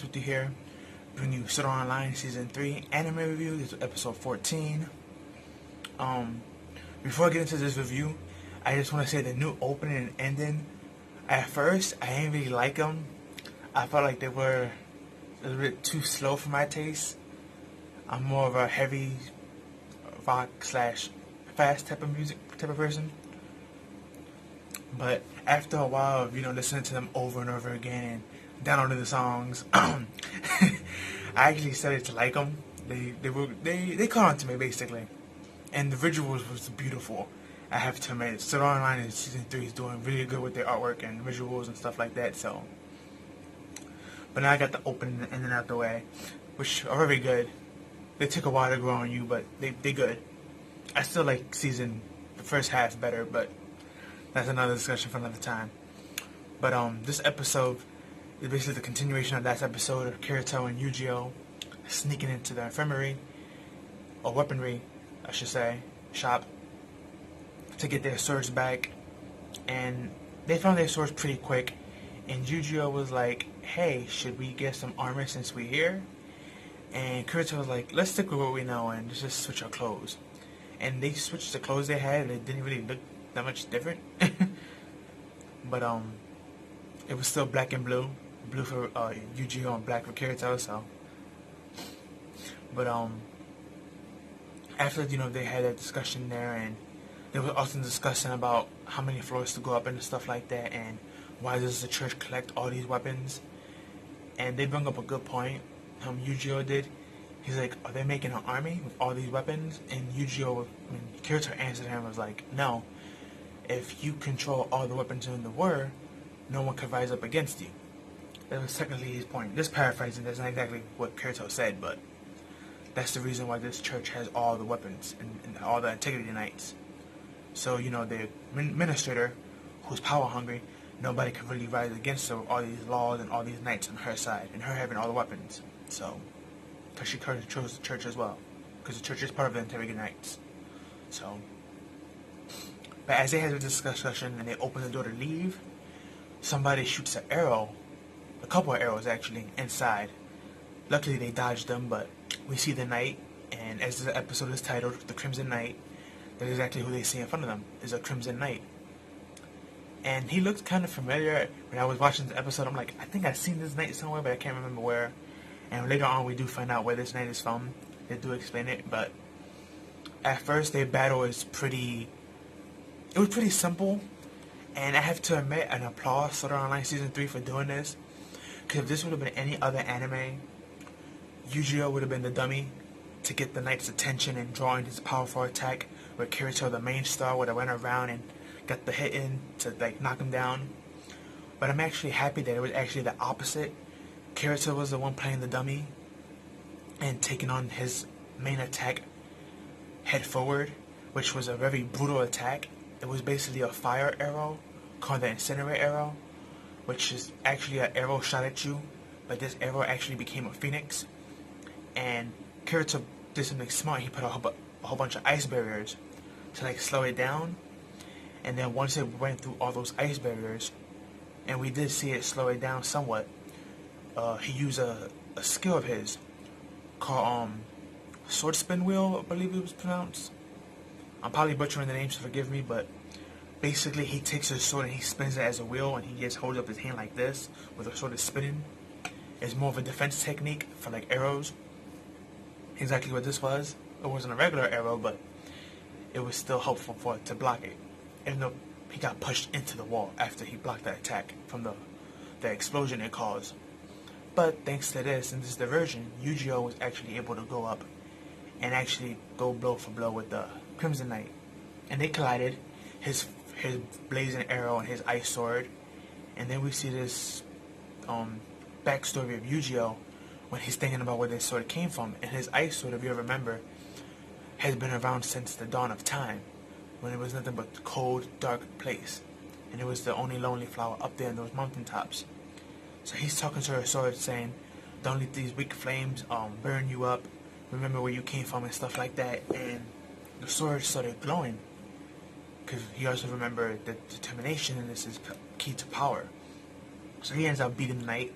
with you here, bringing you Sword Art Online Season 3 anime review. This is episode 14. Before I get into this review, I just want to say the new opening and ending, at first, I didn't really like them. I felt like they were a little bit too slow for my taste. I'm more of a heavy rock slash fast type of person. But after a while of listening to them over and over again and downloading the songs, I actually started to like them. They caught on to me basically, and the visuals was beautiful. I have to admit, Sword Art Online in Season 3 is doing really good with their artwork and visuals and stuff like that. So, but now I got the opening and ending out the way, which are very good. They took a while to grow on you, but they good. I still like the first half better, but that's another discussion for another time. But this episode is basically the continuation of last episode of Kirito and Yu-Gi-Oh! Sneaking into the infirmary, or weaponry, I should say, shop to get their swords back. And they found their swords pretty quick. And Yu-Gi-Oh! Was like, hey, should we get some armor since we're here? And Kirito was like, let's stick with what we know and just switch our clothes. And they switched the clothes they had, and it didn't really look that much different. But it was still black and blue for Yu-Gi-Oh! And black for Kirito. So, but after they had that discussion there, and they were also discussing about how many floors to go up and stuff like that, and why does the church collect all these weapons? And they bring up a good point. Yu-Gi-Oh! Did. He's like, are they making an army with all these weapons? And Yu-Gi-Oh! Kirito answered him, was like, no. If you control all the weapons in the world, no one can rise up against you. That was technically his point. Just paraphrasing, that's not exactly what Kirito said, but that's the reason why this church has all the weapons and all the Antiquity Knights. So, the administrator, who's power hungry, nobody can really rise against her with all these laws and all these knights on her side, and her having all the weapons. So, because she chose the church as well, because the church is part of the Antiquity Knights. So, but as they had this discussion and they open the door to leave, somebody shoots an arrow, a couple of arrows actually, inside. Luckily they dodged them, but we see the knight, and as the episode is titled, The Crimson Knight, that's exactly who they see in front of them, is a Crimson Knight. And he looked kind of familiar. When I was watching the episode, I'm like, I think I've seen this knight somewhere, but I can't remember where. And later on we do find out where this knight is from. They do explain it, but at first their battle is pretty simple. And I have to admit and applaud Sword Art Online Season 3 for doing this. Because if this would have been any other anime, Yu-Gi-Oh! Would have been the dummy to get the knight's attention and drawing his powerful attack, where Kirito, the main star, would have went around and got the hit in to knock him down. But I'm actually happy that it was actually the opposite. Kirito was the one playing the dummy and taking on his main attack head forward, which was a very brutal attack. It was basically a fire arrow called the Incinerate Arrow, which is actually an arrow shot at you, but this arrow actually became a phoenix. And Kirito did something smart. He put a whole bunch of ice barriers to slow it down. And then once it went through all those ice barriers, and we did see it slow it down somewhat, he used a skill of his called Sword Spin Wheel, I believe it was pronounced. I'm probably butchering the name, so forgive me, but basically he takes his sword and he spins it as a wheel, and he just holds up his hand like this with the sword is spinning. It's more of a defense technique for arrows. Exactly what this was. It wasn't a regular arrow, but it was still helpful for it to block it. Even though he got pushed into the wall after he blocked that attack from the explosion it caused. But thanks to this, in this diversion, Yu-Gi-Oh! Was actually able to go up and actually go blow for blow with the Crimson Knight. And they collided, his blazing arrow and his ice sword. And then we see this backstory of Yu-Gi-Oh! When he's thinking about where this sword came from. And his ice sword, if you remember, has been around since the dawn of time, when it was nothing but cold, dark place. And it was the only lonely flower up there in those mountaintops. So he's talking to her sword saying, don't let these weak flames burn you up. Remember where you came from and stuff like that. And the sword started glowing. Because he also remembered that determination, and this is key to power. So he ends up beating the knight.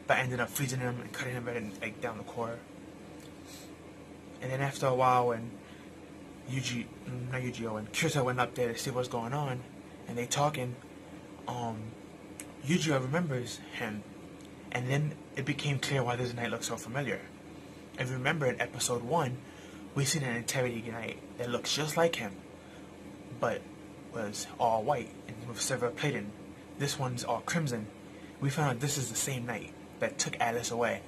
but I ended up freezing him and cutting him right like down the core. And then after a while, when and Kirito went up there to see what's going on, and they talking, Yujiro remembers him, and then it became clear why this knight looked so familiar. If you remember in episode 1, we seen an Interrogate Knight that looks just like him, but was all white and with silver plating. This one's all crimson. We found out this is the same knight that took Alice away.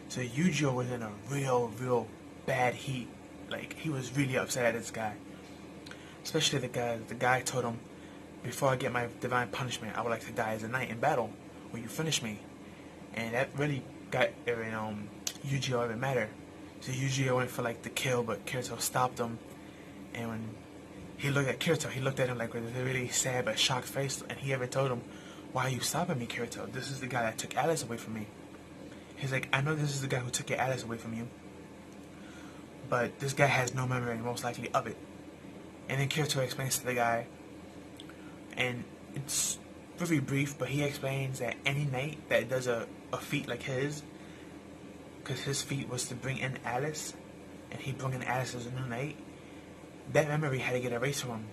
So Yujiro was in a real bad heat. Like, he was really upset at this guy. Especially the guy told him, before I get my divine punishment, I would like to die as a knight in battle. Will you finish me? And that really got Yujiro even madder. So Yujiro went for like the kill, but Kirito stopped him. And when he looked at Kirito, he looked at him like with a really sad but shocked face, and he even told him, "Why are you stopping me, Kirito? This is the guy that took Alice away from me." He's like, "I know this is the guy who took your Alice away from you, but this guy has no memory, most likely, of it." And then Kirito explains to the guy, and it's very brief, but he explains that any knight that does a feat like his, because his feat was to bring in Alice, and he brought in Alice as a new knight, that memory had to get erased from him,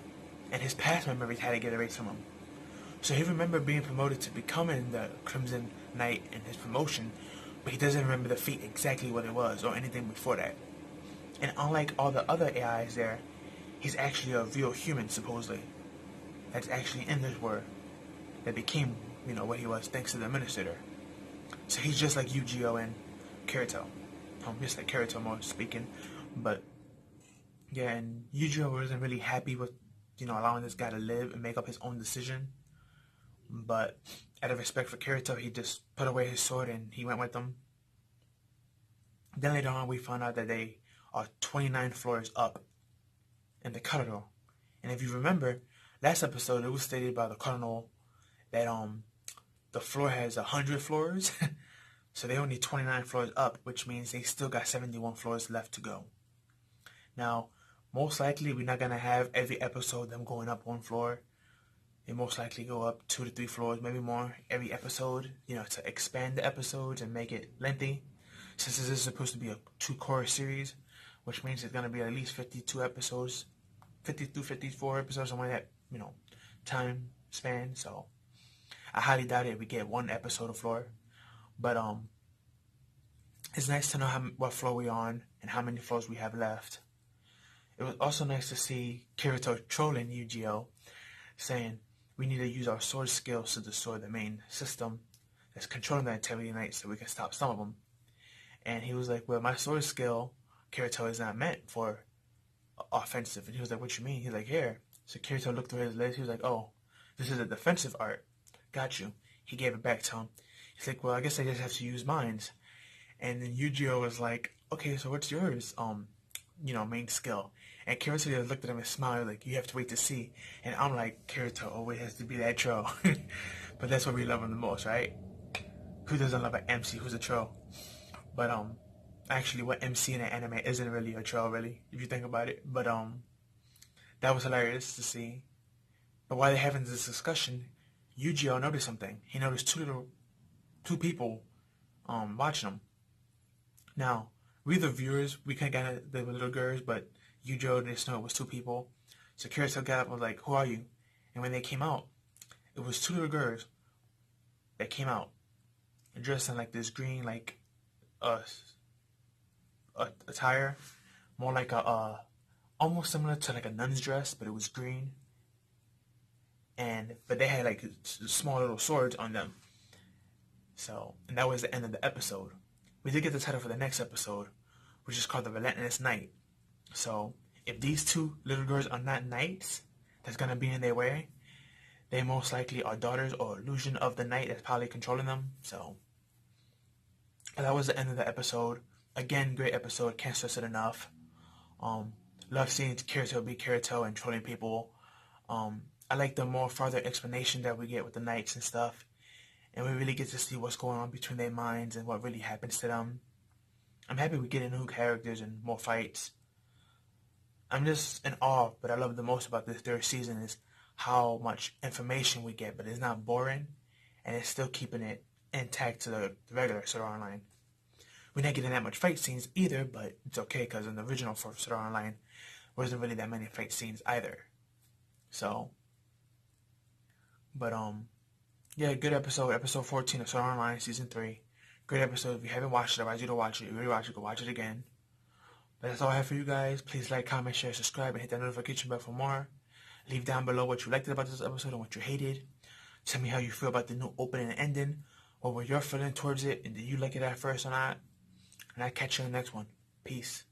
and his past memories had to get erased from him. So he remembered being promoted to becoming the Crimson Knight in his promotion, but he doesn't remember the feat exactly what it was, or anything before that. And unlike all the other AIs there, he's actually a real human, supposedly, that's actually in this world, that became, what he was thanks to the Administrator. So he's just like Yujiro and Kirito. Just like Kirito, more speaking. But yeah, and Yujiro wasn't really happy with, allowing this guy to live and make up his own decision. But out of respect for Kirito, he just put away his sword and he went with them. Then later on, we found out that they are 29 floors up in the corridor. And if you remember, last episode, it was stated by the Cardinal that the floor has 100 floors. So they only 29 floors up, which means they still got 71 floors left to go. Now, most likely, we're not going to have every episode them going up one floor. They most likely go up 2 to 3 floors, maybe more, every episode, to expand the episodes and make it lengthy. Since this is supposed to be a 2-course series, which means it's going to be at least 52 episodes, 50 through 54 episodes, somewhere that, time span. So I highly doubt it we get one episode of floor. But it's nice to know what floor we're on and how many floors we have left. It was also nice to see Kirito trolling Yujiro, saying we need to use our sword skills to destroy the main system that's controlling the Interrogate Knights so we can stop some of them. And he was like, well, my sword skill, Kirito, is not meant for offensive. And he was like, what you mean? He's like, here. So Kirito looked through his list. He was like, oh, this is a defensive art. Got you. He gave it back to him. He's like, well, I guess I just have to use mines. And then Yujiro was like, okay, so what's yours, main skill? And Kirito just looked at him and smiled, like, you have to wait to see. And I'm like, Kirito always has to be that troll. But that's what we love him the most, right? Who doesn't love an MC who's a troll? But, actually, what MC in an anime isn't really a troll, really, if you think about it. But, that was hilarious to see. But while they're having this discussion, Yujiro noticed something. He noticed two people watching him. Now, we the viewers, we couldn't get it, they were little girls, but Yujiro didn't know it was 2 people. So Kirito got up and was like, who are you? And when they came out, it was 2 little girls that came out dressed in like this green, like attire, more like a almost similar to like a nun's dress, but it was green. But they had like small little swords on them. So, and that was the end of the episode. We did get the title for the next episode, which is called The Relentless Knight. So, if these 2 little girls are not knights that's going to be in their way, they most likely are daughters or illusion of the knight that's probably controlling them. So, that was the end of the episode. Again, great episode. Can't stress it enough. Love seeing Kirito be Kirito and trolling people. I like the more further explanation that we get with the knights and stuff. And we really get to see what's going on between their minds and what really happens to them. I'm happy we get new characters and more fights. I'm just in awe, but I love the most about this 3rd season is how much information we get, but it's not boring, and it's still keeping it intact to the regular Sword Art Online. We're not getting that much fight scenes either, but it's okay because in the original for Sword Art Online, wasn't really that many fight scenes either. So, but yeah, good episode, episode 14 of Sword Art Online season 3. Great episode. If you haven't watched it, I advise you to watch it. If you already watched it, go watch it again. But that's all I have for you guys. Please like, comment, share, subscribe, and hit that notification bell for more. Leave down below what you liked about this episode and what you hated. Tell me how you feel about the new opening and ending, or what you're feeling towards it, and did you like it at first or not? And I'll catch you in the next one. Peace.